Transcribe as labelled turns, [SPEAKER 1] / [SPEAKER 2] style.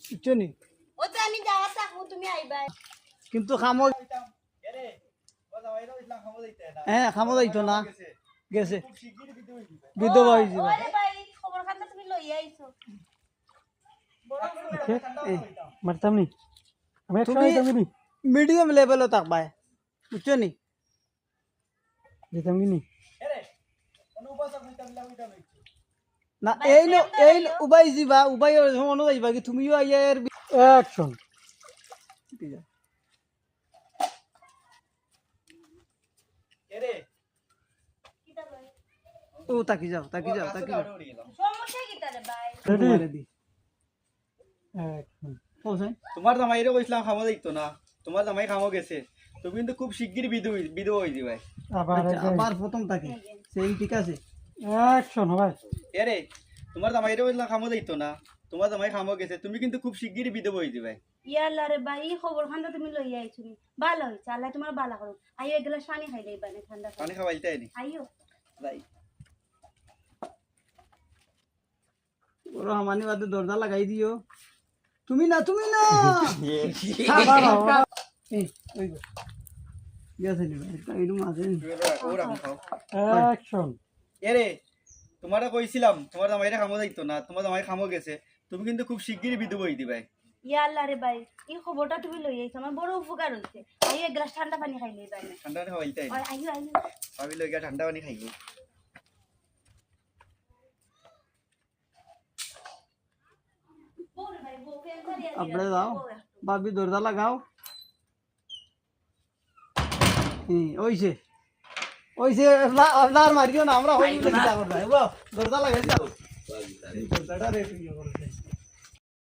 [SPEAKER 1] বুঝছো নি
[SPEAKER 2] ও তো আমি যাওয়া থাকবো তুমি আইবা
[SPEAKER 1] কিন্তু খামো হ্যাঁ খামো যাইতো না গেছে বিধবা হয়ে যাবে
[SPEAKER 2] ওরে ভাই খবর খাতা তুমি লইয়া আইছো বড়
[SPEAKER 3] মারতাম নি আমি একশো
[SPEAKER 1] তুমি
[SPEAKER 3] আইতাম নি
[SPEAKER 1] মিডিয়াম লেভেলও থাকবাই বুঝছো নি
[SPEAKER 3] দিতাম নি
[SPEAKER 1] না এই উবাই যাবা উবাই মনে যাইবা কি তুমিও আইয়ার
[SPEAKER 3] অ্যাকশন
[SPEAKER 2] কিটা ভাই
[SPEAKER 1] ও তাকি যাও
[SPEAKER 2] সমস্যা কিটা রে ভাই
[SPEAKER 3] রেডি অ্যাকশন
[SPEAKER 4] তোমার জামাইরে কইছিলাম খামো যাইতো না তোমার জামাই খামো গেছে তুমি কিন্তু খুব শিগগির বিধবা হয়ে যাবে
[SPEAKER 3] আবার
[SPEAKER 1] আবার প্রথম তাকি সেই ঠিক আছে
[SPEAKER 3] অ্যাকশন ভাই
[SPEAKER 4] এরে তোমার জামাইরে কইছিলাম খামো যাইতো না তোমার জামাই খামো গেছে তুমি কিন্তু খুব শিগগির বিধবা হয়ে যাবে
[SPEAKER 2] ইয়াল্লা রে ভাই এই খবর খাতা তুমি লইয়া আইছো নি ভালো হইছে আল্লাহ তোমার ভালো করুন আইও এগুলা পানি খাই লইবা না ঠান্ডা
[SPEAKER 4] পানি খাওয়াইতে নি
[SPEAKER 2] আইও
[SPEAKER 4] যাই
[SPEAKER 1] বড় হামানি বাদে দরজা লাগাই দিও তুমি না এই ওই গো গেছে নি এটা এরকম আছে নি
[SPEAKER 4] ওরা খাও
[SPEAKER 3] অ্যাকশন
[SPEAKER 4] এরে তোমারে কইছিলাম তোমার জামাইরে খামো যাইতো না তোমার জামাই খামো গেছে তুমি কিন্তু খুব শিগগির বিধবা হয়ে দিবে
[SPEAKER 2] ইয়াল্লা রে ভাই এই খবরটা তুমি লইয়া আইছো আমার বড় উপকার হইছে আইও এক গ্লাস ঠান্ডা পানি খাই লইবা না
[SPEAKER 4] ঠান্ডা পানি খাওয়াইতে নি
[SPEAKER 2] আইও
[SPEAKER 4] ভাবি লইগা ঠান্ডা পানি খাইবো
[SPEAKER 2] বউরে ভাই বউ ফেল করিয়া
[SPEAKER 1] আপনি যাও ভাবি দরজা লাগাও ওইছে আপনার মারিও না আমরা হই দরজা লাগাই যাও দরজাটা রে